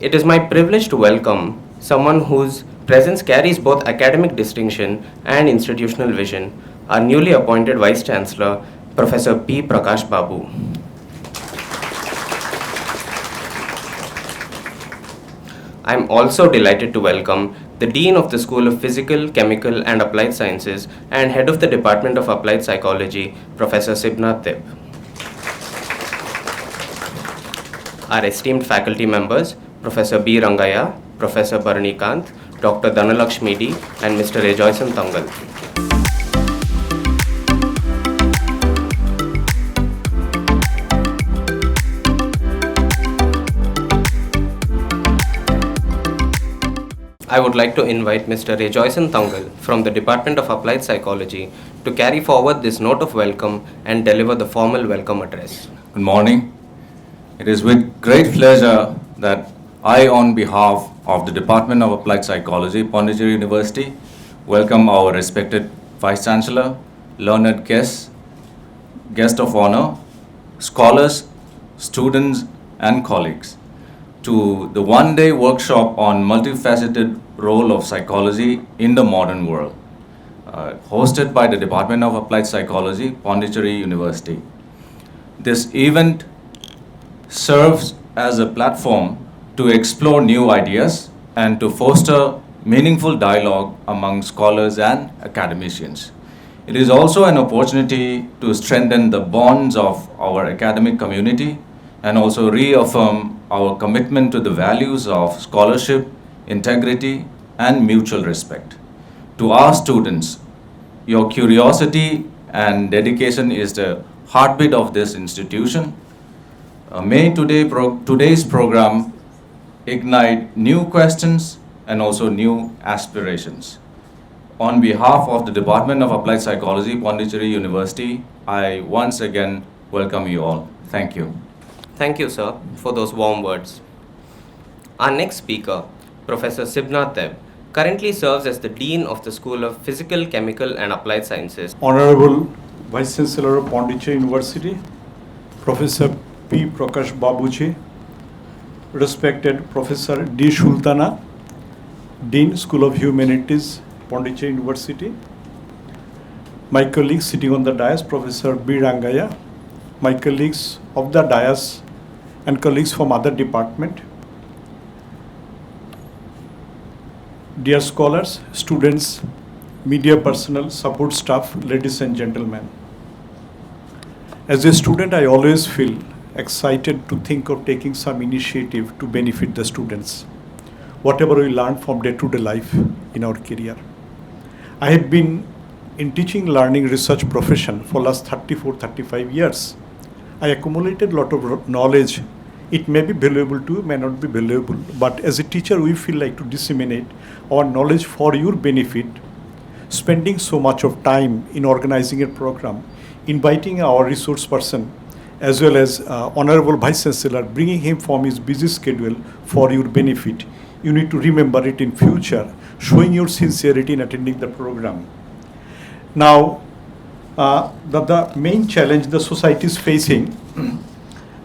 It is my privilege to welcome someone whose presence carries both academic distinction and institutional vision, our newly appointed Vice Chancellor, Professor P. Prakash Babu. I am also delighted to welcome the Dean of the School of Physical, Chemical and Applied Sciences and Head of the Department of Applied Psychology, Professor Sibnath Tip. Our esteemed faculty members, Professor B. Rangaya, Professor Bharani Kant, Dr. Dhanalakshmi D, and Mr. Rejoicen Tangal. I would like to invite Mr. Rejoicen Tangal from the Department of Applied Psychology to carry forward this note of welcome and deliver the formal welcome address. Good morning. It is with great pleasure that I, on behalf of the Department of Applied Psychology, Pondicherry University, welcome our respected Vice Chancellor, learned guests, guest of honor, scholars, students, and colleagues to the one-day workshop on multifaceted role of psychology in the modern world, hosted by the Department of Applied Psychology, Pondicherry University. This event serves as a platform to explore new ideas and to foster meaningful dialogue among scholars and academicians. It is also an opportunity to strengthen the bonds of our academic community and also reaffirm our commitment to the values of scholarship, integrity, and mutual respect. To our students, your curiosity and dedication is the heartbeat of this institution. May today's program ignite new questions and also new aspirations. On behalf of the Department of Applied Psychology, Pondicherry University, I once again welcome you all. Thank you. Thank you, sir, for those warm words. Our next speaker, Professor Sibnath Tip, currently serves as the Dean of the School of Physical, Chemical and Applied Sciences. Honorable Vice Chancellor of Pondicherry University, Professor P. Prakash Babuji, respected Professor D. Sultana, Dean, School of Humanities, Pondicherry University, my colleagues sitting on the dais, Professor B. Rangaya, my colleagues of the dais and colleagues from other department, dear scholars, students, media personnel, support staff, ladies and gentlemen. As a student, I always feel excited to think of taking some initiative to benefit the students, whatever we learn from day-to-day life in our career. I have been in teaching, learning, research profession for last 34-35 years. I accumulated a lot of knowledge. It may be valuable to you, may not be valuable, but as a teacher, we feel like to disseminate our knowledge for your benefit, spending so much of time in organizing a program, inviting our resource person, as well as Honorable Vice Chancellor, bringing him from his busy schedule for your benefit. You need to remember it in future, showing your sincerity in attending the program. Now, the main challenge the society is facing,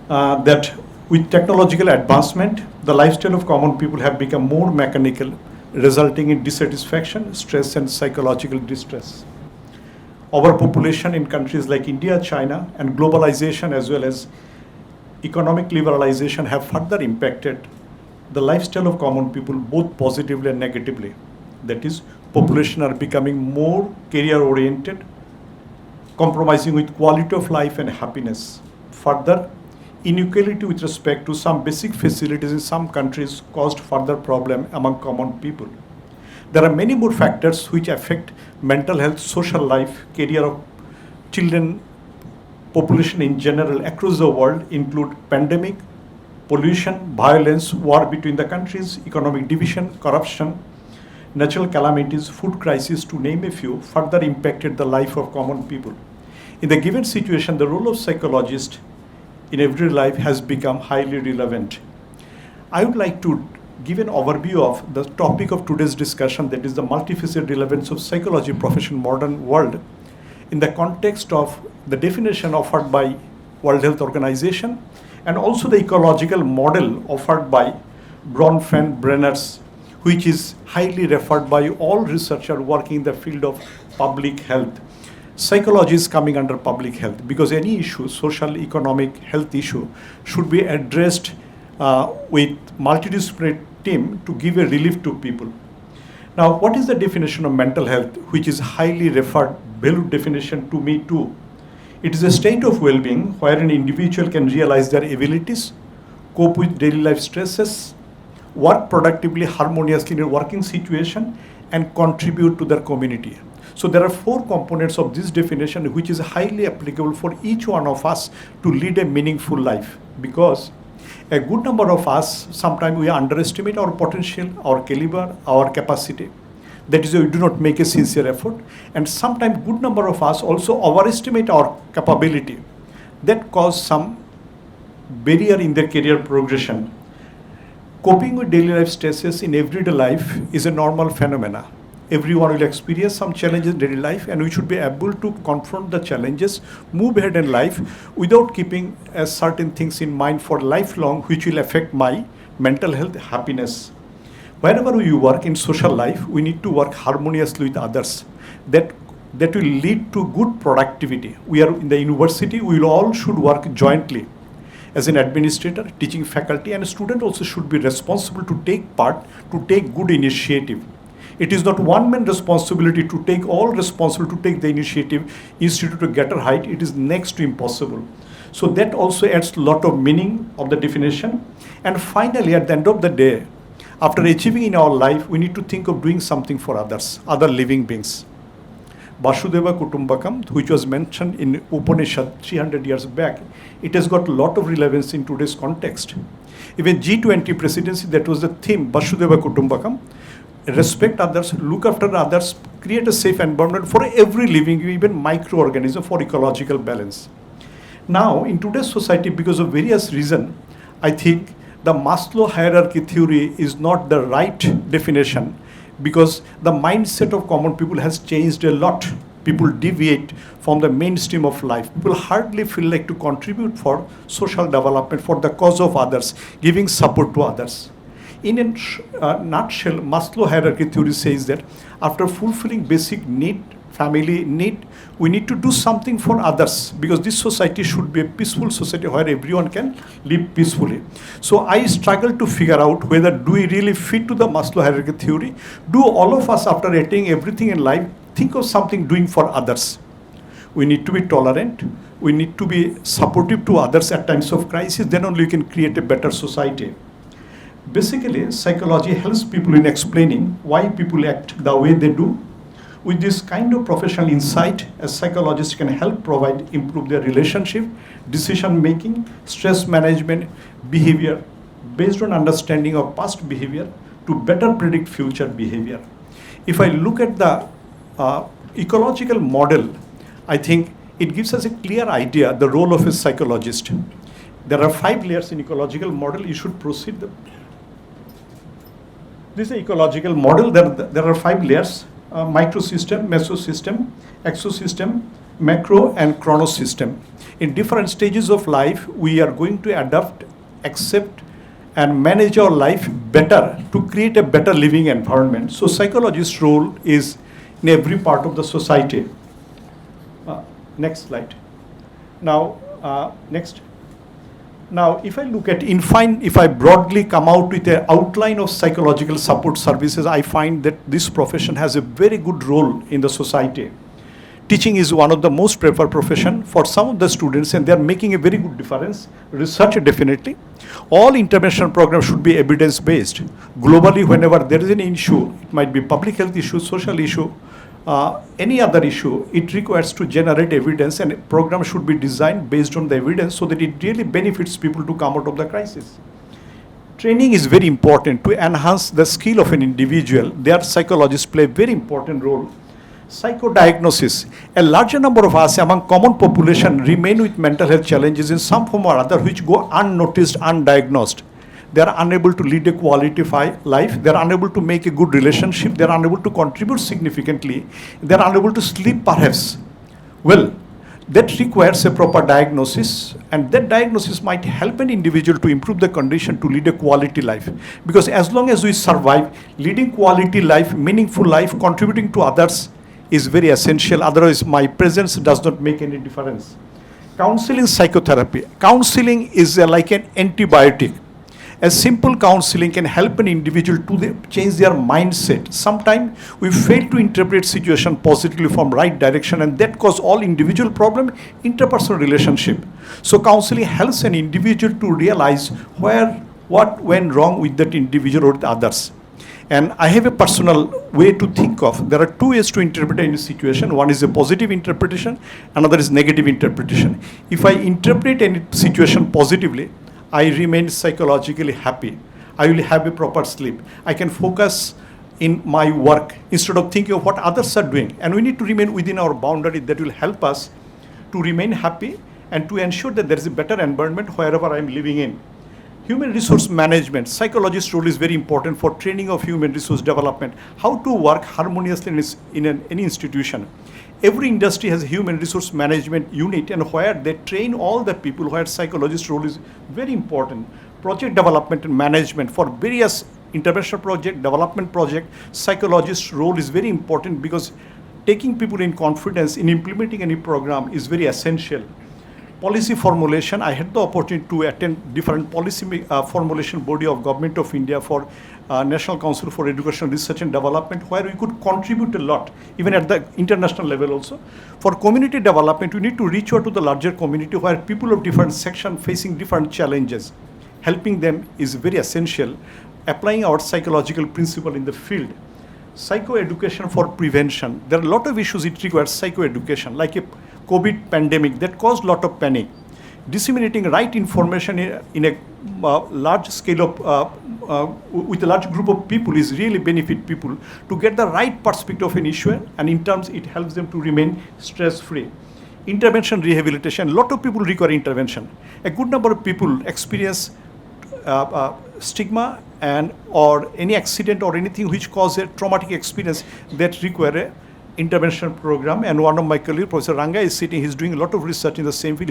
that with technological advancement, the lifestyle of common people have become more mechanical, resulting in dissatisfaction, stress, and psychological distress. Overpopulation in countries like India, China, and globalization as well as economic liberalization have further impacted the lifestyle of common people both positively and negatively. That is, population are becoming more career-oriented, compromising with quality of life and happiness. Further, inequality with respect to some basic facilities in some countries caused further problem among common people. There are many more factors which affect mental health, social life, career of children, population in general across the world, include pandemic, pollution, violence, war between the countries, economic division, corruption, natural calamities, food crisis, to name a few, further impacted the life of common people. In the given situation, the role of psychologist in everyday life has become highly relevant. I would like to give an overview of the topic of today's discussion, that is the multifaceted relevance of psychology profession in modern world, in the context of the definition offered by World Health Organization and also the ecological model offered by Bronfenbrenner's, which is highly referred by all researchers working in the field of public health. Psychology is coming under public health because any issue, social, economic, health issue, should be addressed with multidisciplinary team to give a relief to people. Now, what is the definition of mental health, which is highly referred, valued definition to me too? It is a state of well-being where an individual can realize their abilities, cope with daily life stresses, work productively, harmoniously in a working situation, and contribute to their community. So there are 4 components of this definition which is highly applicable for each one of us to lead a meaningful life, because a good number of us, sometimes we underestimate our potential, our caliber, our capacity. That is why we do not make a sincere effort. And sometimes good number of us also overestimate our capability. That cause some barrier in their career progression. Coping with daily life stresses in everyday life is a normal phenomena. Everyone will experience some challenges in daily life, and we should be able to confront the challenges, move ahead in life without keeping certain things in mind for lifelong, which will affect my mental health, happiness. Wherever we work in social life, we need to work harmoniously with others. That will lead to good productivity. We are in the university, we will all should work jointly. As an administrator, teaching faculty, and a student also should be responsible to take part, to take good initiative. It is not one man responsibility to take all responsibility to take the initiative, institute to get a height. It is next to impossible. So that also adds a lot of meaning of the definition. And finally, at the end of the day, after achieving in our life, we need to think of doing something for others, other living beings. Vasudeva Kutumbakam, which was mentioned in Upanishad 300 years back, it has got a lot of relevance in today's context. Even G20 presidency, that was the theme, Vasudeva Kutumbakam. Respect others, look after others, create a safe environment for every living, even microorganism, for ecological balance. Now, in today's society, because of various reasons, I think the Maslow hierarchy theory is not the right definition, because the mindset of common people has changed a lot. People deviate from the mainstream of life. People hardly feel like to contribute for social development, for the cause of others, giving support to others. In a nutshell, Maslow hierarchy theory says that after fulfilling basic need, family need, we need to do something for others, because this society should be a peaceful society where everyone can live peacefully. So I struggle to figure out whether do we really fit to the Maslow hierarchy theory. Do all of us, after attaining everything in life, think of something doing for others? We need to be tolerant. We need to be supportive to others at times of crisis. Then only we can create a better society. Basically, psychology helps people in explaining why people act the way they do. With this kind of professional insight, a psychologist can help improve their relationship, decision making, stress management, behavior, based on understanding of past behavior to better predict future behavior. If I look at the ecological model, I think it gives us a clear idea the role of a psychologist. There are 5 layers in ecological model. You should proceed. This is an ecological model. There are 5 layers: microsystem, mesosystem, exosystem, macro, and chronosystem. In different stages of life, we are going to adapt, accept, and manage our life better to create a better living environment. So psychologist's role is in every part of the society. Next slide. Now, next. Now, if I look at, if I broadly come out with an outline of psychological support services, I find that this profession has a very good role in the society. Teaching is one of the most preferred profession for some of the students, and they are making a very good difference. Research, definitely. All intervention programs should be evidence-based. Globally, whenever there is an issue, it might be public health issue, social issue, any other issue, it requires to generate evidence, and a program should be designed based on the evidence so that it really benefits people to come out of the crisis. Training is very important to enhance the skill of an individual. There, psychologists play a very important role. Psychodiagnosis. A larger number of us among common population remain with mental health challenges in some form or other which go unnoticed, undiagnosed. They are unable to lead a quality life. They are unable to make a good relationship. They are unable to contribute significantly. They are unable to sleep perhaps. Well, That requires a proper diagnosis, and that diagnosis might help an individual to improve the condition to lead a quality life. Because as long as we survive, leading quality life, meaningful life, contributing to others is very essential. Otherwise, my presence does not make any difference. Counseling, psychotherapy. Counseling is like an antibiotic. A simple counseling can help an individual to change their mindset. Sometimes we fail to interpret situation positively from right direction, and that cause all individual problem, interpersonal relationship. So counseling helps an individual to realize what went wrong with that individual or the others. And I have a personal way to think of. There are two ways to interpret any situation. One is a positive interpretation, another is negative interpretation. If I interpret any situation positively, I remain psychologically happy. I will have a proper sleep. I can focus in my work instead of thinking of what others are doing. And we need to remain within our boundary. That will help us to remain happy and to ensure that there is a better environment wherever I am living in. Human resource management. Psychologist's role is very important for training of human resource development. How to work harmoniously in any institution. Every industry has a human resource management unit, and where they train all the people, where psychologist's role is very important. Project development and management for various intervention project, development project, psychologist's role is very important because taking people in confidence in implementing any program is very essential. Policy formulation, I had the opportunity to attend different policy formulation body of Government of India for National Council for Education, Research and Development, where we could contribute a lot, even at the international level also. For community development, we need to reach out to the larger community where people of different sections facing different challenges. Helping them is very essential. Applying our psychological principle in the field. Psychoeducation for prevention. There are a lot of issues it requires psychoeducation, like a COVID pandemic that caused a lot of panic. Disseminating right information in a large scale of, with a large group of people is really benefit people to get the right perspective of an issue, and in terms it helps them to remain stress-free. Intervention rehabilitation, a lot of people require intervention. A good number of people experience stigma and or any accident or anything which causes a traumatic experience that require a intervention program. And one of my colleagues, Professor Ranga, is sitting, he's doing a lot of research in the same field.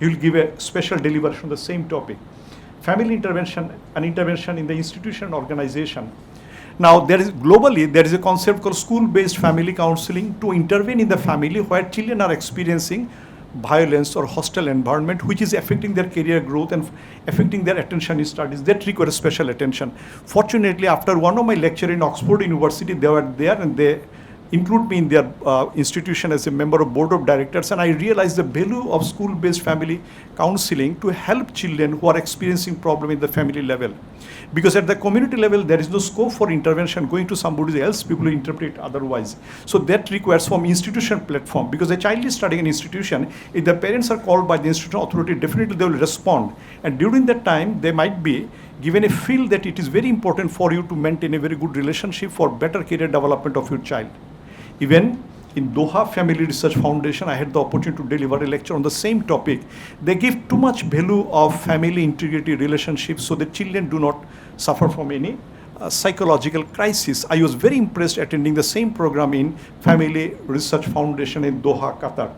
He will give a special delivery on the same topic. Family intervention and intervention in the institution and organization. Now, globally, there is a concept called school-based family counseling to intervene in the family where children are experiencing violence or hostile environment which is affecting their career growth and affecting their attention in studies. That requires special attention. Fortunately, after one of my lecture in Oxford University, they were there and they include me in their institution as a member of board of directors, and I realized the value of school-based family counseling to help children who are experiencing problem in the family level. Because at the community level, there is no scope for intervention going to somebody else, people who interpret otherwise. So that requires from institution platform, because a child is studying an institution, if the parents are called by the institution authority, definitely they will respond. And during that time, they might be given a feel that it is very important for you to maintain a very good relationship for better career development of your child. Even in Doha Family Research Foundation, I had the opportunity to deliver a lecture on the same topic. They give too much value of family integrity relationships so that children do not suffer from any psychological crisis. I was very impressed attending the same program in Family Research Foundation in Doha, Qatar.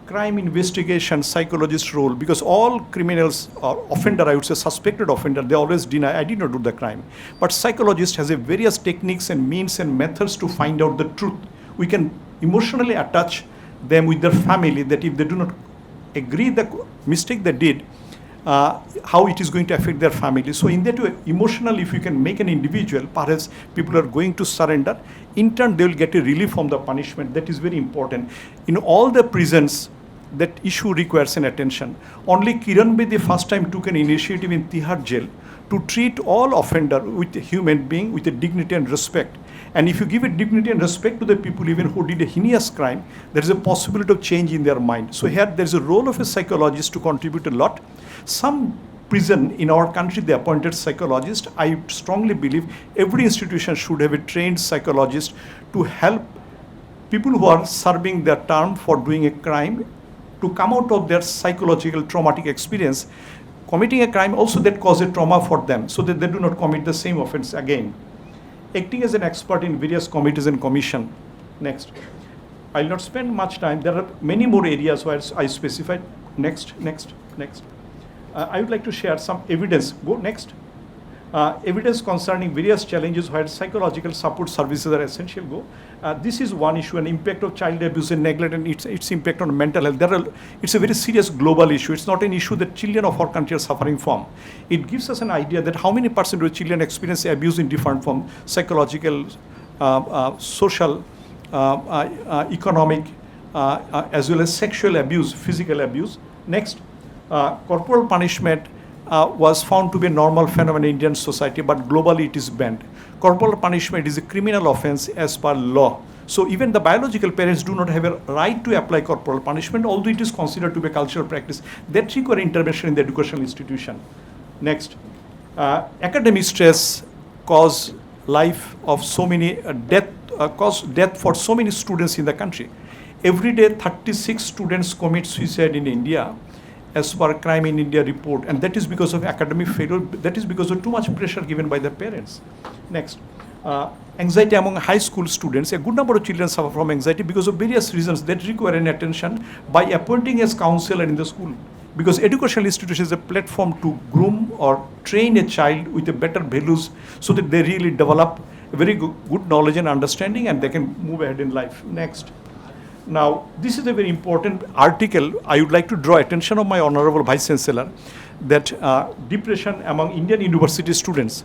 Crime investigation, psychologist's role, because all criminals or offender, I would say suspected offender, they always deny, I did not do the crime. But psychologist has a various techniques and means and methods to find out the truth. We can emotionally attach them with their family, that if they do not agree the mistake they did, how it is going to affect their family. So in that way, emotionally, if you can make an individual, perhaps people are going to surrender. In turn, they will get a relief from the punishment. That is very important. In all the prisons, that issue requires an attention. Only Kiran Bedi first time took an initiative in Tihar jail to treat all offender with a human being with a dignity and respect. And if you give a dignity and respect to the people even who did a heinous crime, there is a possibility of change in their mind. So here there is a role of a psychologist to contribute a lot. Some prison in our country, they appointed psychologist. I strongly believe every institution should have a trained psychologist to help people who are serving their term for doing a crime to come out of their psychological traumatic experience, committing a crime also that causes trauma for them, so that they do not commit the same offense again. Acting as an expert in various committees and commission. Next. I'll not spend much time. There are many more areas where I specified. Next. I would like to share some evidence. Go next. Evidence concerning various challenges where psychological support services are essential. Go. This is one issue, an impact of child abuse and neglect and its impact on mental health. It's a very serious global issue. It's not an issue that children of our country are suffering from. It gives us an idea that how many percent of children experience abuse in different forms, psychological, social, economic, as well as sexual abuse, physical abuse. Next, corporal punishment was found to be a normal phenomenon in Indian society, but globally it is banned. Corporal punishment is a criminal offense as per law. So even the biological parents do not have a right to apply corporal punishment, although it is considered to be a cultural practice that require intervention in the educational institution. Next, academic stress cause life of so many cause death for so many students in the country. Every day, 36 students commit suicide in India, as per Crime in India report, and that is because of academic failure. That is because of too much pressure given by the parents. Next, anxiety among high school students. A good number of children suffer from anxiety because of various reasons that require an attention by appointing as counselor in the school. Because educational institution is a platform to groom or train a child with a better values so that they really develop very good knowledge and understanding and they can move ahead in life. Next. Now, this is a very important article. I would like to draw attention of my Honorable Vice Chancellor that depression among Indian university students.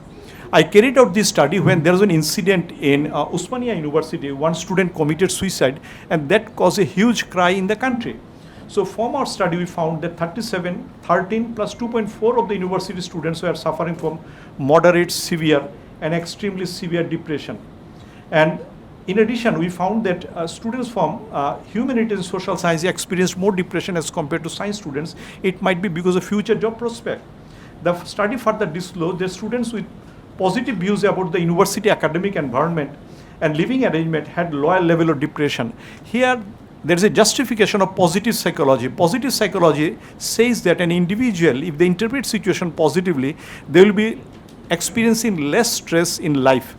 I carried out this study when there was an incident in Osmania University. One student committed suicide and that caused a huge cry in the country. So from our study, we found that 13 plus 2.4 of the university students were suffering from moderate, severe and extremely severe depression. And in addition, we found that students from humanities and social science experienced more depression as compared to science students. It might be because of future job prospect. The study further disclosed that students with positive views about the university academic environment and living arrangement had lower level of depression. Here, there is a justification of positive psychology. Positive psychology says that an individual, if they interpret situation positively, they will be experiencing less stress in life.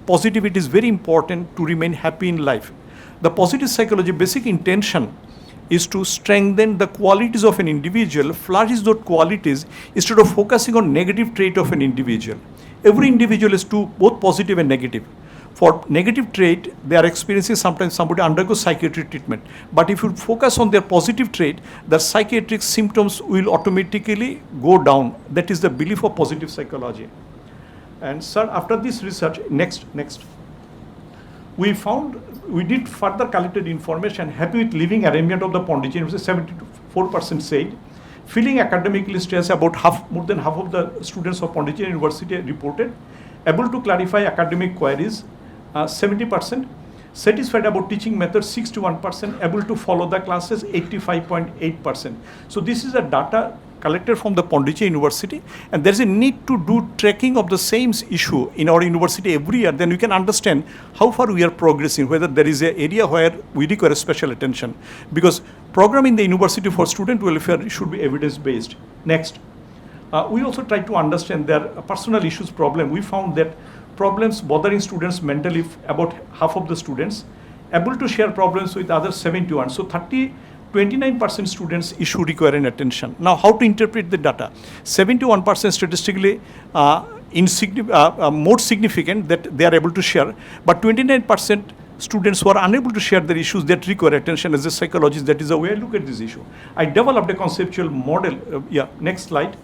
Positivity is very important to remain happy in life. The positive psychology basic intention is to strengthen the qualities of an individual, flourish those qualities instead of focusing on negative trait of an individual. Every individual is both positive and negative. For negative trait, they are experiencing sometimes somebody undergoes psychiatric treatment. But if you focus on their positive trait, the psychiatric symptoms will automatically go down. That is the belief of positive psychology. And sir, after this research, next, we did further collected information. Happy with living arrangement of the Pondicherry, 74% said. Feeling academically stressed, about more than half of the students of Pondicherry University reported. Able to clarify academic queries, 70%. Satisfied about teaching methods, 61%. Able to follow the classes, 85.8%. So this is a data collected from the Pondicherry University, and there is a need to do tracking of the same issue in our university every year. Then we can understand how far we are progressing, whether there is an area where we require special attention. Because program in the university for student welfare should be evidence-based. Next, we also try to understand their personal issues problem. We found that problems bothering students mentally, about half of the students, able to share problems with others, 71. So 29% students issue require an attention. Now, how to interpret the data? 71% statistically more significant that they are able to share, but 29% students who are unable to share their issues that require attention. As a psychologist, that is the way I look at this issue. I developed a conceptual model. Next slide.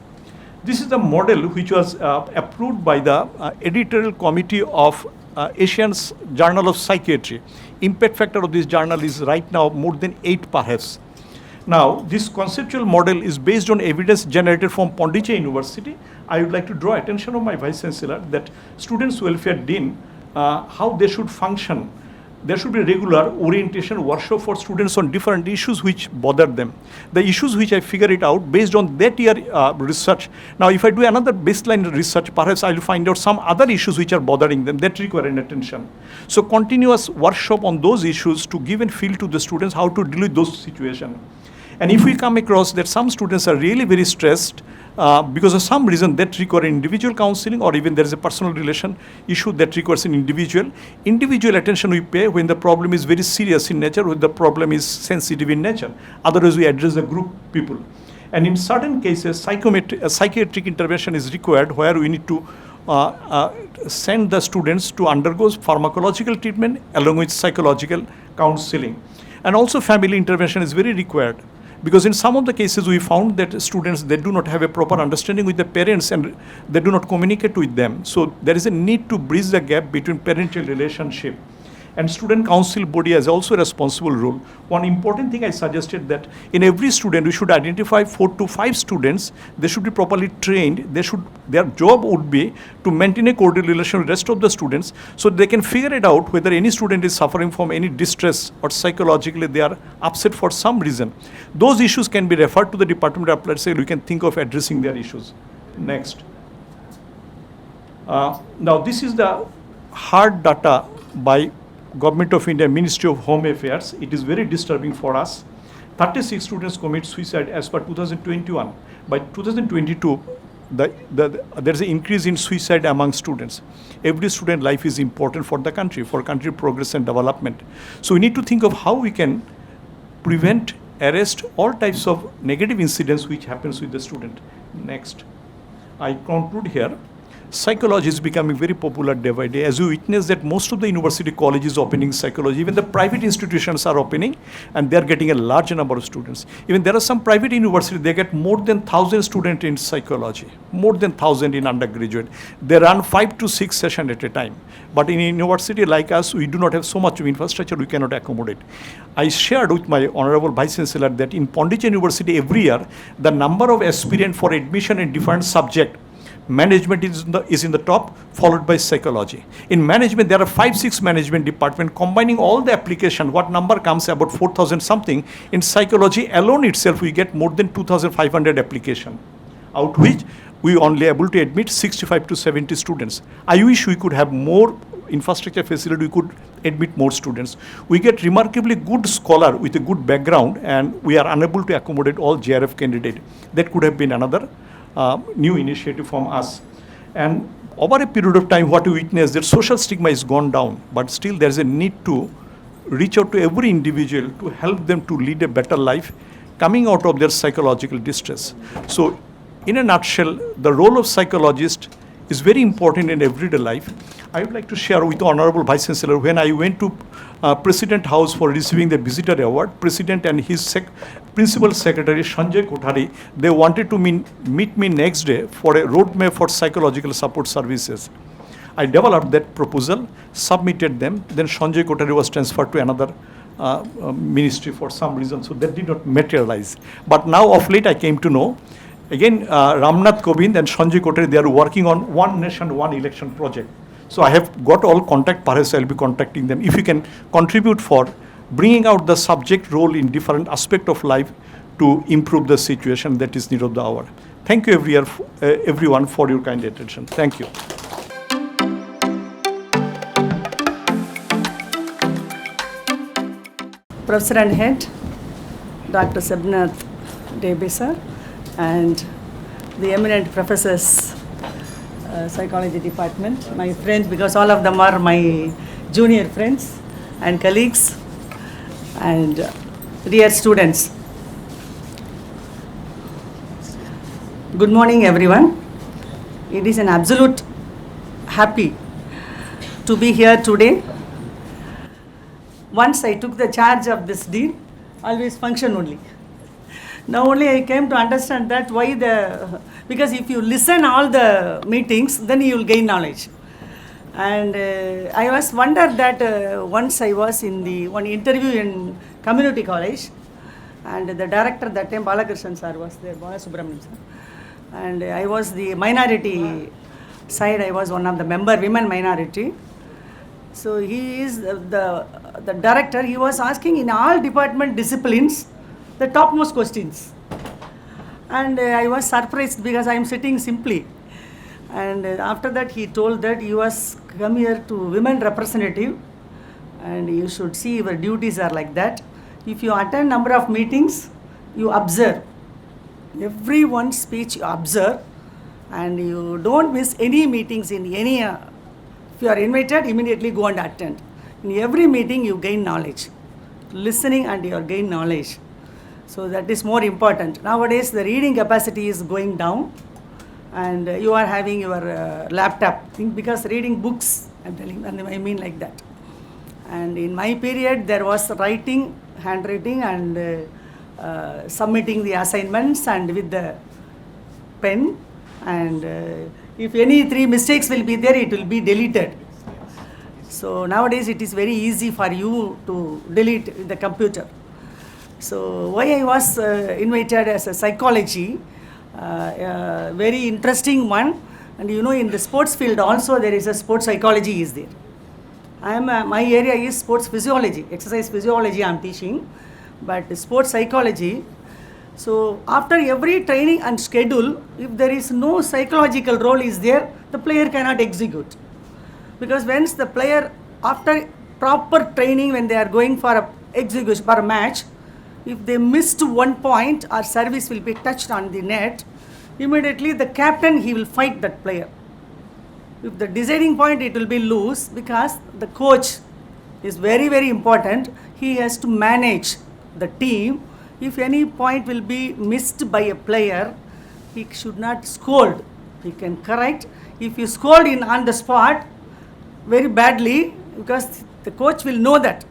This is the model which was approved by the editorial committee of Asian's Journal of Psychiatry. Impact factor of this journal is right now more than 8 perhaps. Now, this conceptual model is based on evidence generated from Pondicherry University. I would like to draw attention of my Vice Chancellor that Students' Welfare Dean, how they should function. There should be regular orientation workshop for students on different issues which bother them. The issues which I figure it out based on that year research. Now, if I do another baseline research, perhaps I will find out some other issues which are bothering them that require an attention. So, continuous workshop on those issues to give and feel to the students how to deal with those situations. And if we come across that some students are really very stressed, because of some reason that require individual counseling, or even there is a personal relation issue that requires an individual attention we pay when the problem is very serious in nature, when the problem is sensitive in nature. Otherwise, we address the group people. And in certain cases, psychiatric intervention is required, where we need to send the students to undergo pharmacological treatment along with psychological counseling. And also family intervention is very required, because in some of the cases we found that students, they do not have a proper understanding with the parents and they do not communicate with them. So there is a need to bridge the gap between parent-child relationship. And student council body has also a responsible role. One important thing I suggested, that in every student we should identify 4 to 5 students. They should be properly trained. Their job would be to maintain a cordial relation with the rest of the students, so they can figure it out whether any student is suffering from any distress or psychologically they are upset for some reason. Those issues can be referred to the Department of Applied Psychology. We can think of addressing their issues. Next. Now this is the hard data by Government of India, Ministry of Home Affairs. It is very disturbing for us. 36 students commit suicide as per 2021. By 2022, there is an increase in suicide among students. Every student life is important for the country, for country progress and development. So we need to think of how we can prevent, arrest all types of negative incidents which happens with the student. Next. I conclude here. Psychology is becoming very popular day by day. As you witness that most of the university colleges opening psychology, even the private institutions are opening, and they are getting a large number of students. Even there are some private universities, they get more than 1,000 students in psychology, more than 1,000 in undergraduate. They run 5 to 6 sessions at a time. But in a university like us, we do not have so much of infrastructure, we cannot accommodate. I shared with my Honorable Vice Chancellor that in Pondicherry University every year, the number of aspirants for admission in different subjects, management is in the top, followed by psychology. In management, there are 5-6 management department combining all the application. What number comes? About 4,000 something. In psychology alone itself, we get more than 2,500 application, out which we only able to admit 65 to 70 students. I wish we could have more infrastructure facility, we could admit more students. We get remarkably good scholar with a good background, and we are unable to accommodate all JRF candidate. That could have been another new initiative from us. And over a period of time, what we witness, that social stigma is gone down, but still there is a need to reach out to every individual to help them to lead a better life coming out of their psychological distress. So in a nutshell, the role of psychologist is very important in everyday life. I would like to share with the Honorable Vice Chancellor, when I went to President House for receiving the Visitor Award, President and his Principal Secretary Sanjay Kothari, they wanted to meet me next day for a roadmap for psychological support services. I developed that proposal, submitted them, then Sanjay Kothari was transferred to another ministry for some reason, so that did not materialize. But now of late I came to know, again Ramnath Kovind and Sanjay Kothari, they are working on One Nation, One Election project. So I have got all contact, perhaps I'll be contacting them. If you can contribute for bringing out the subject role in different aspect of life to improve the situation, that is need of the hour. Thank you everyone for your kind attention. Thank you. Professor and Head, Dr. Sabnath Debe sir, and the eminent professors, psychology department, my friends, because all of them are my junior friends and colleagues, and dear students. Good morning everyone. It is an absolute happy to be here today. Once I took the charge of this deal, always function only. Now only I came to understand that why because if you listen all the meetings, then you will gain knowledge. And I was wondered that once I was in the one interview in community college, and the director that time, Balakrishnan sir, was there, Balasubramanian sir. And I was the minority side, I was one of the member, women minority. So he is the director, he was asking in all department disciplines the topmost questions. And I was surprised because I am sitting simply. And after that he told that you was come here to women representative and you should see your duties are like that. If you attend number of meetings, you observe. Every one speech you observe, and you don't miss any meetings in any. If you are invited, immediately go and attend. In every meeting, you gain knowledge. Listening and you gain knowledge. So that is more important. Nowadays, the reading capacity is going down, and you are having your laptop. Because reading books, I'm telling, and I mean like that. And in my period, there was writing, handwriting, and submitting the assignments and with the pen. And if any 3 mistakes will be there, it will be deleted. So nowadays it is very easy for you to delete in the computer. So why I was invited as a psychology, very interesting one. And you know, in the sports field also there is a sports psychology is there. My area is sports physiology, exercise physiology I am teaching, but sports psychology. So after every training and schedule, if there is no psychological role is there, the player cannot execute. Because once the player, after proper training, when they are going for a execution for a match, if they missed 1 point or service will be touched on the net, immediately the captain, he will fight that player. If the deciding point, it will be loose, because the coach is very, very important. He has to manage the team. If any point will be missed by a player, he should not scold. He can correct. If you scold on the spot very badly, because the coach will know that,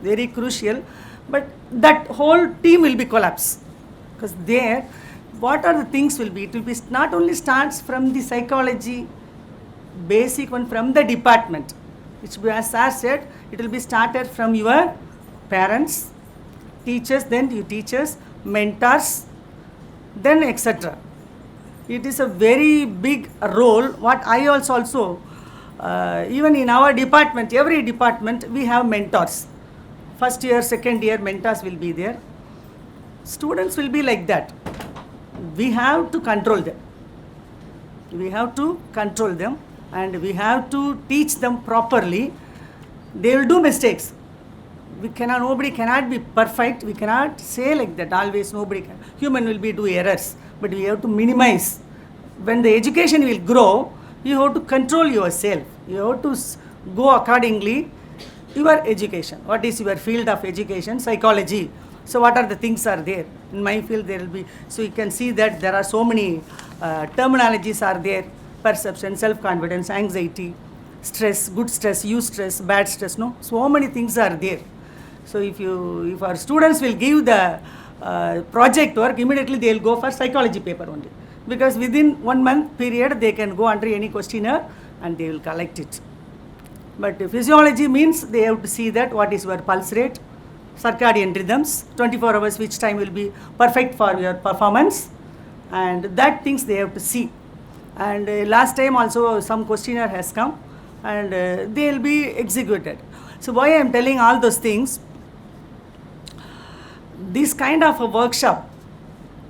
very crucial, but that whole team will be collapsed. Because there, what are the things will be? It will be not only starts from the psychology, basic one from the department, which as I said, it will be started from your parents, teachers, then you teachers, mentors, then etc. It is a very big role. What I also even in our department, every department, we have mentors. First year, second year, mentors will be there. Students will be like that. We have to control them. We have to control them, and we have to teach them properly. They will do mistakes. Nobody cannot be perfect. We cannot say like that always. Nobody can. Human will be do errors, but we have to minimize. When the education will grow, you have to control yourself. You have to go accordingly. Your education. What is your field of education? Psychology. So what are the things are there? In my field there will be. So you can see that there are so many terminologies are there. Perception, self-confidence, anxiety, stress, good stress, stress, bad stress. No, so many things are there. So if our students will give the project work, immediately they will go for psychology paper only. Because within 1 month period, they can go under any questionnaire and they will collect it. But physiology means they have to see that what is your pulse rate, circadian rhythms, 24 hours which time will be perfect for your performance, and that things they have to see. And last time also some questionnaire has come, and they will be executed. So why I am telling all those things, this kind of a workshop,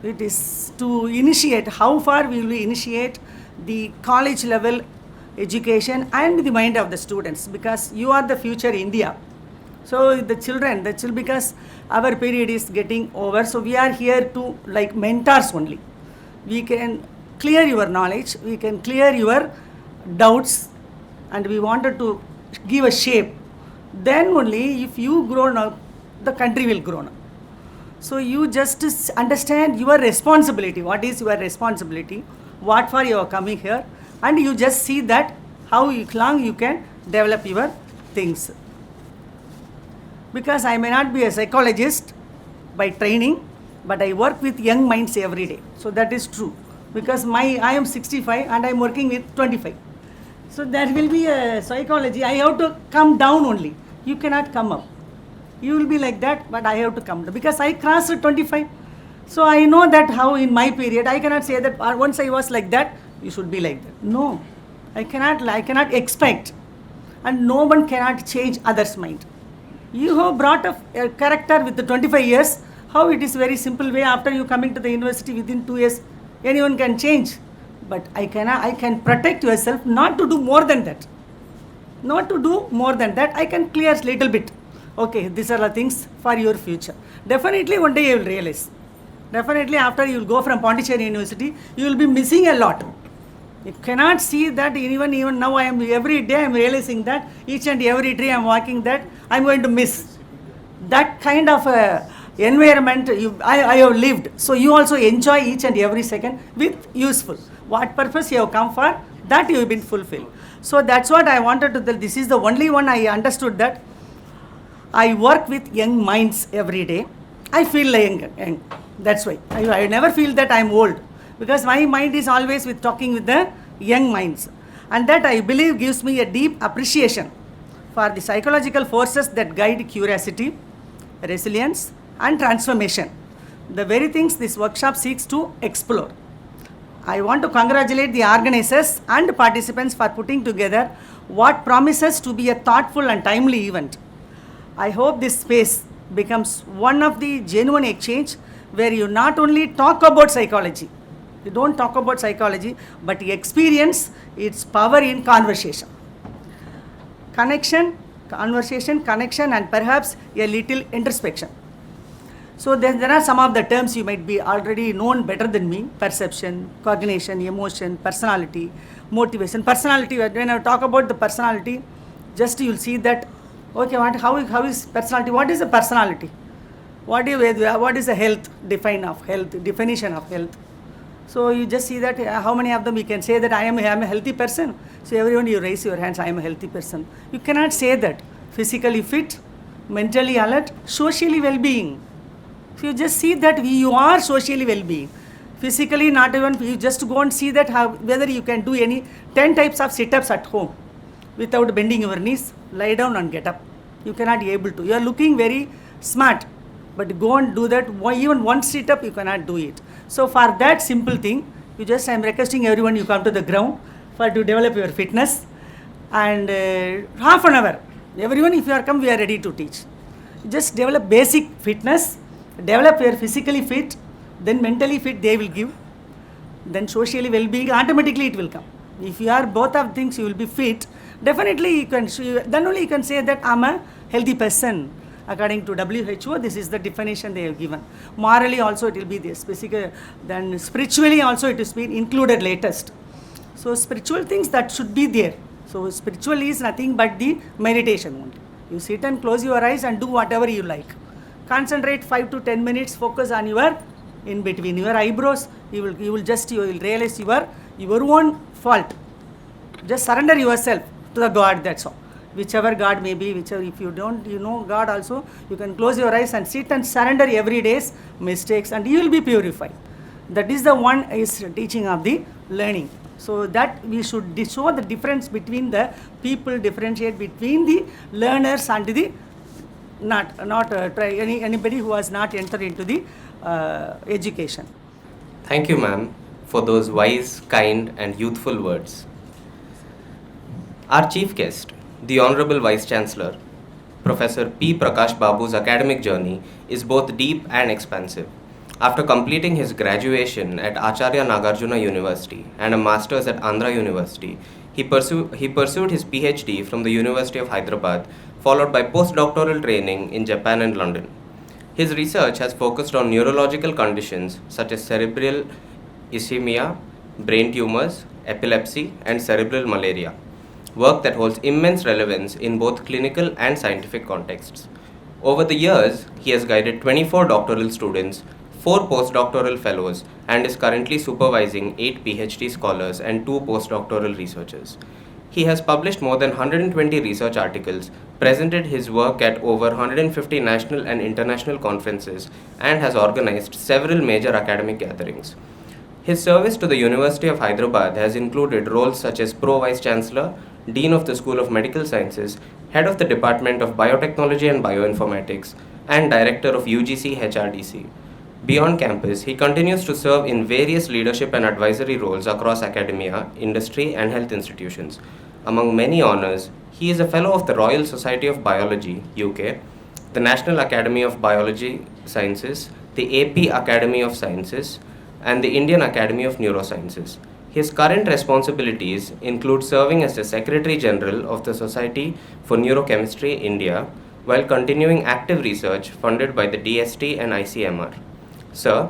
it is to initiate, how far we will initiate the college level education and the mind of the students, because you are the future India. So the children, because our period is getting over, so we are here to like mentors only. We can clear your knowledge, we can clear your doubts, and we wanted to give a shape. Then only if you grow up, the country will grow up. So you just understand your responsibility. What is your responsibility? What for you are coming here? And you just see that how long you can develop your things. Because I may not be a psychologist by training, but I work with young minds every day. So that is true. Because I am 65 and I am working with 25. So there will be a psychology. I have to come down only. You cannot come up. You will be like that, but I have to come down. Because I crossed 25. So I know that how in my period, I cannot say that once I was like that, you should be like that. No, I cannot expect. And no one cannot change others' mind. You have brought a character with the 25 years, how it is very simple way after you coming to the university within 2 years, anyone can change. But I can protect yourself not to do more than that. Not to do more than that, I can clear little bit. Okay, these are the things for your future. Definitely one day you will realize. Definitely after you will go from Pondicherry University, you will be missing a lot. You cannot see that even now every day I am realizing that each and every day I am walking that I am going to miss. That kind of environment I have lived. So you also enjoy each and every second with useful. What purpose you have come for, that you have been fulfilled. So that's what I wanted to tell. This is the only one I understood, that I work with young minds every day. I feel young. That's why. I never feel that I'm old, because my mind is always with talking with the young minds. And that I believe gives me a deep appreciation for the psychological forces that guide curiosity, resilience, and transformation. The very things this workshop seeks to explore. I want to congratulate the organizers and participants for putting together what promises to be a thoughtful and timely event. I hope this space becomes one of the genuine exchange where you not only talk about psychology, you don't talk about psychology, but you experience its power in conversation. Conversation, connection, and perhaps a little introspection. So there are some of the terms you might be already known better than me: perception, cognition, emotion, personality, motivation. Personality, when I talk about the personality, just you'll see that, okay, how is personality? What is a personality? What is a definition of health? So you just see that how many of them you can say that I am a healthy person. So everyone, you raise your hands, I am a healthy person. You cannot say that. Physically fit, mentally alert, socially well-being. So you just see that you are socially well-being. Physically not even, you just go and see that whether you can do any 10 types of sit-ups at home without bending your knees, lie down and get up. You cannot be able to. You are looking very smart, but go and do that. Even one sit-up you cannot do it. So for that simple thing, I am requesting everyone, you come to the ground to develop your fitness, and half an hour. Everyone, if you are come, we are ready to teach. Just develop basic fitness, develop your physically fit, then mentally fit they will give, then socially well-being, automatically it will come. If you are both of things, you will be fit, definitely then only you can say that I am a healthy person. According to WHO, this is the definition they have given. Morally also it will be this. Then spiritually also it is been included latest. So spiritual things that should be there. So spiritual is nothing but the meditation only. You sit and close your eyes and do whatever you like. Concentrate 5 to 10 minutes, focus on in between your eyebrows. You will realize your own fault. Just surrender yourself to the God, that's all. Whichever God may be, if you don't, God also, you can close your eyes and sit and surrender every day's mistakes, and you will be purified. That is the one is teaching of the learning. So that we should show the difference between the people, differentiate between the learners and the anybody who has not entered into the education. Thank you, ma'am, for those wise, kind, and youthful words. Our chief guest, the Honorable Vice Chancellor, Professor P. Prakash Babu's academic journey is both deep and expansive. After completing his graduation at Acharya Nagarjuna University and a master's at Andhra University, he pursued his PhD from the University of Hyderabad, followed by postdoctoral training in Japan and London. His research has focused on neurological conditions such as cerebral ischemia, brain tumors, epilepsy, and cerebral malaria. Work that holds immense relevance in both clinical and scientific contexts. Over the years, he has guided 24 doctoral students, 4 postdoctoral fellows, and is currently supervising 8 PhD scholars and 2 postdoctoral researchers. He has published more than 120 research articles, presented his work at over 150 national and international conferences, and has organized several major academic gatherings. His service to the University of Hyderabad has included roles such as Pro Vice Chancellor, Dean of the School of Medical Sciences, Head of the Department of Biotechnology and Bioinformatics, and Director of UGC HRDC. Beyond campus, he continues to serve in various leadership and advisory roles across academia, industry, and health institutions. Among many honors, he is a Fellow of the Royal Society of Biology, UK, the National Academy of Biology Sciences, the AP Academy of Sciences, and the Indian Academy of Neurosciences. His current responsibilities include serving as the Secretary General of the Society for Neurochemistry, India, while continuing active research funded by the DST and ICMR. Sir,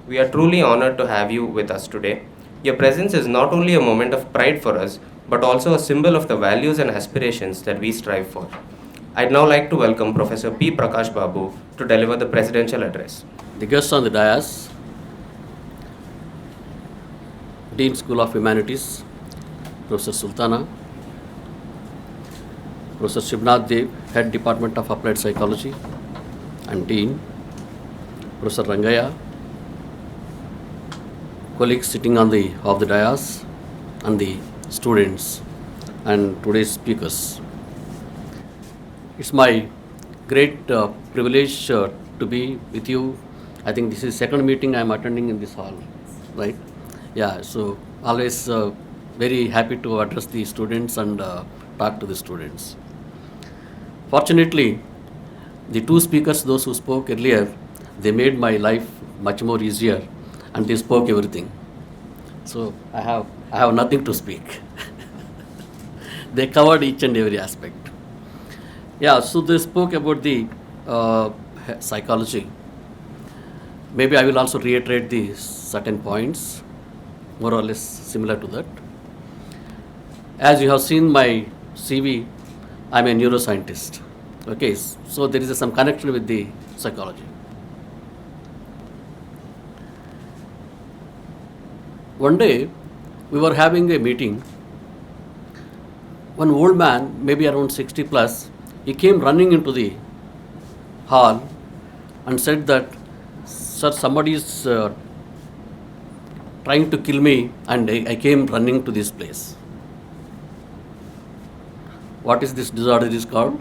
We are truly honored to have you with us today. Your presence is not only a moment of pride for us, but also a symbol of the values and aspirations that we strive for. I'd now like to welcome Professor P. Prakash Babu to deliver the presidential address. The guests on the dais, Dean School of Humanities, Professor Sultana, Professor Shivnath Dev, Head Department of Applied Psychology, and Dean, Professor Rangaya, colleagues sitting on the dais, and the students, and today's speakers. It's my great privilege to be with you. I think this is second meeting I'm attending in this hall, right? Yeah, so always very happy to address the students and talk to the students. Fortunately, the two speakers, those who spoke earlier, they made my life much more easier, and they spoke everything. So I have nothing to speak. They covered each and every aspect. Yeah, so they spoke about the psychology. Maybe I will also reiterate the certain points, more or less similar to that. As you have seen my CV, I'm a neuroscientist. Okay, so there is some connection with the psychology. One day, we were having a meeting. One old man, maybe around 60 plus, he came running into the hall and said that, "Sir, somebody is trying to kill me, and I came running to this place." What is this disorder is called?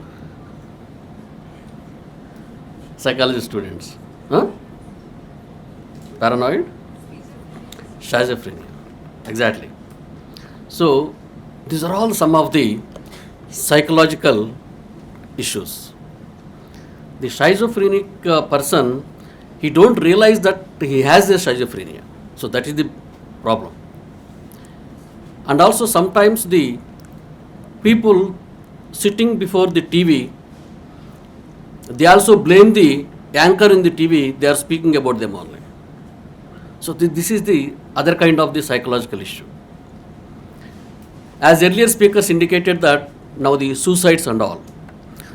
Psychology students. Huh? Paranoid? Schizophrenia. Exactly. So, these are all some of the psychological issues. The schizophrenic person, he don't realize that he has a schizophrenia. So that is the problem. And also sometimes the people sitting before the TV, they also blame the anchor in the TV, they are speaking about them only. So this is the other kind of the psychological issue. As earlier speakers indicated that now the suicides and all.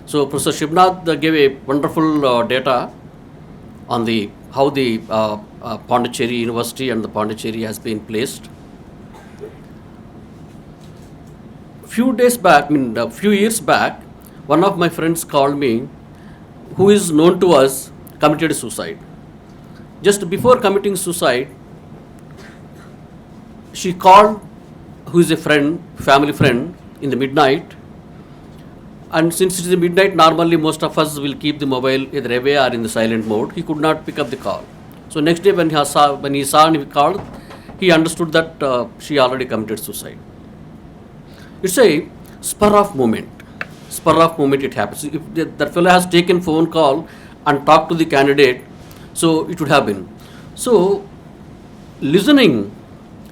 So Professor Shivnath gave a wonderful data on the how the Pondicherry University and the Pondicherry has been placed. Few years back, one of my friends called me, who is known to us, committed suicide. Just before committing suicide, she called, who is a friend, family friend, in the midnight. And since it is midnight, normally most of us will keep the mobile either away or in the silent mode. He could not pick up the call. So next day when he saw and he called, he understood that she already committed suicide. It's a spur of moment. Spur of moment it happens. If that fellow has taken phone call and talked to the candidate, so it would have been. So listening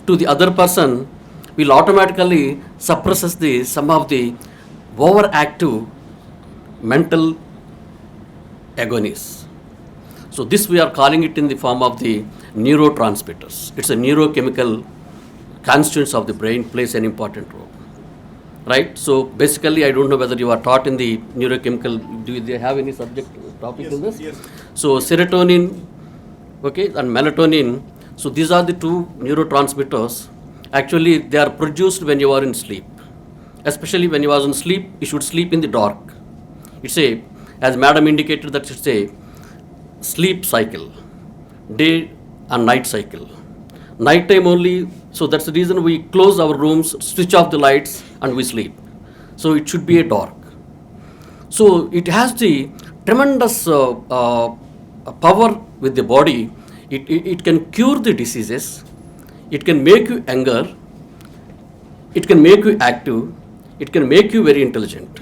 to the other person will automatically suppresses some of the overactive mental agonies. So this we are calling it in the form of the neurotransmitters. It's a neurochemical constituents of the brain plays an important role. Right? So basically I don't know whether you are taught in the neurochemical, do they have any subject topic in this? Yes. So serotonin, okay, and melatonin. So these are the two neurotransmitters. Actually they are produced when you are in sleep. Especially when you are in sleep, you should sleep in the dark. It's as madam indicated, that it's a sleep cycle, day and night cycle. Night time only, so that's the reason we close our rooms, switch off the lights and we sleep. So it should be a dark. So it has the tremendous power with the body. It can cure the diseases, it can make you younger, it can make you active, it can make you very intelligent.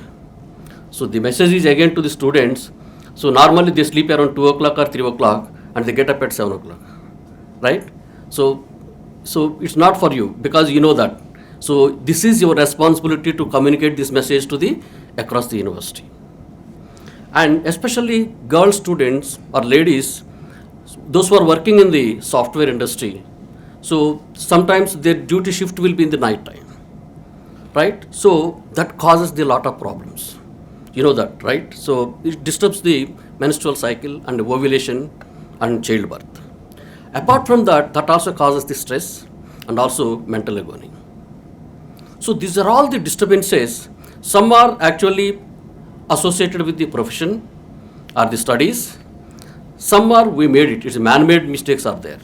So the message is again to the students. So normally they sleep around 2 o'clock or 3 o'clock and they get up at 7 o'clock, right? So it's not for you because you know that. So this is your responsibility to communicate this message to across the university. And especially girl students or ladies, those who are working in the software industry, so sometimes their duty shift will be in the night time, right? So that causes a lot of problems. You know that, right? So it disturbs the menstrual cycle and ovulation and childbirth. Apart from that, that also causes the stress and also mental agony. So these are all the disturbances. Some are actually associated with the profession or the studies. Some are we made it. It's man-made mistakes are there.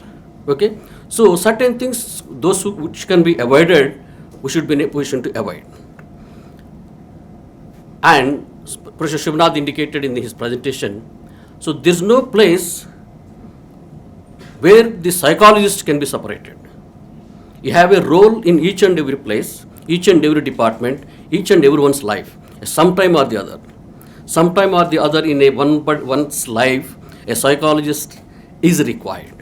Okay. So certain things, those which can be avoided, we should be in a position to avoid. And Professor Shivnath indicated in his presentation. So there's no place where the psychologist can be separated. You have a role in each and every place, each and every department, each and everyone's life, sometime or the other. Sometime or the other in one's life, a psychologist is required.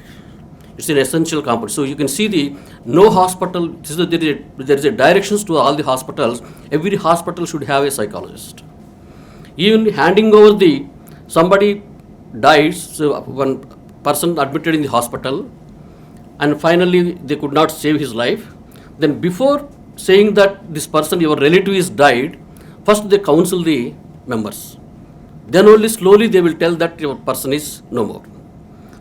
It's an essential component. So you can see no hospital, there is a directions to all the hospitals. Every hospital should have a psychologist. Even handing over somebody dies, so one person admitted in the hospital, and finally they could not save his life. Then before saying that this person, your relative is died, first they counsel the members. Then only slowly they will tell that your person is no more.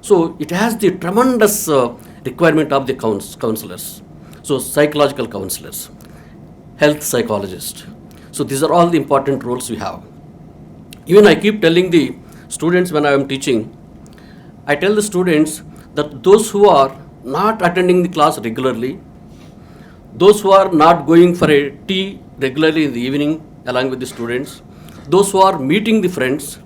So it has the tremendous requirement of the counselors. So psychological counselors, health psychologists. So these are all the important roles we have. Even I keep telling the students when I am teaching, I tell the students that those who are not attending the class regularly, those who are not going for a tea regularly in the evening along with the students, those who are meeting the friends,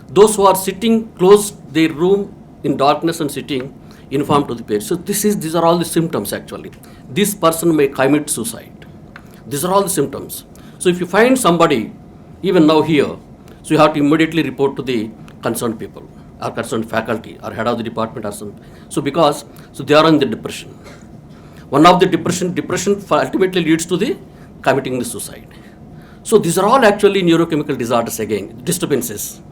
those who are sitting close their room in darkness and sitting informed to the parents. So these are all the symptoms actually. This person may commit suicide. These are all the symptoms. So if you find somebody, even now here, so you have to immediately report to the concerned people or concerned faculty or head of the department or something. So they are in the depression. One of the depression ultimately leads to the committing the suicide. So these are all actually neurochemical disorders again, disturbances.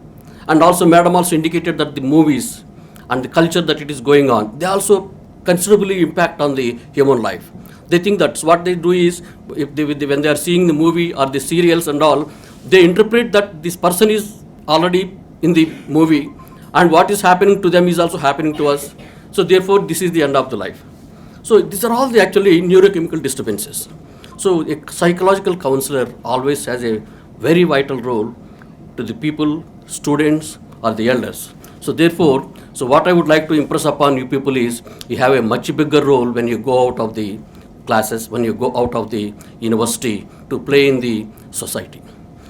And also madam also indicated that the movies and the culture that it is going on, they also considerably impact on the human life. They think that's what they do is, when they are seeing the movie or the serials and all, they interpret that this person is already in the movie and what is happening to them is also happening to us. So therefore this is the end of the life. So these are all the actually neurochemical disturbances. So a psychological counselor always has a very vital role to the people, students or the elders. So therefore, so what I would like to impress upon you people is you have a much bigger role when you go out of the classes, when you go out of the university to play in the society.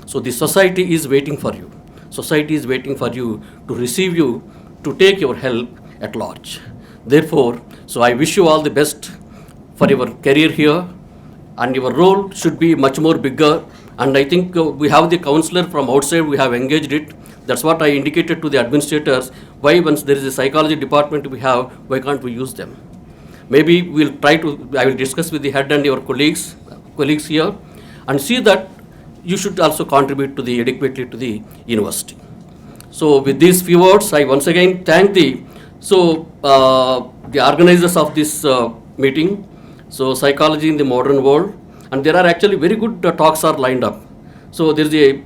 So the society is waiting for you. Society is waiting for you to receive you, to take your help at large. Therefore, so I wish you all the best for your career here, and your role should be much more bigger. And I think we have the counselor from outside, we have engaged it. That's what I indicated to the administrators. Why once there is a psychology department we have, why can't we use them? Maybe I will discuss with the head and your colleagues here and see that you should also contribute adequately to the university. So with these few words, I once again thank the organizers of this meeting. So psychology in the modern world, and there are actually very good talks are lined up. So there is a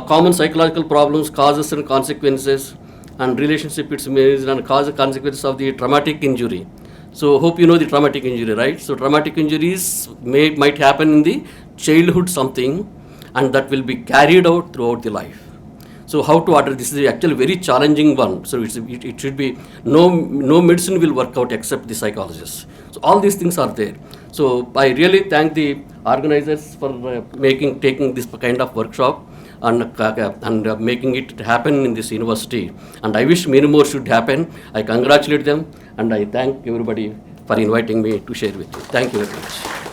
common psychological problems, causes and consequences, and relationship its means and cause and consequences of the traumatic injury. So hope you know the traumatic injury, right? So traumatic injuries might happen in the childhood something, and that will be carried out throughout the life. So how to address this is actually very challenging one. So it should be no medicine will work out except the psychologist. So all these things are there. So I really thank the organizers for taking this kind of workshop and making it happen in this university. And I wish many more should happen. I congratulate them and I thank everybody for inviting me to share with you. Thank you very much.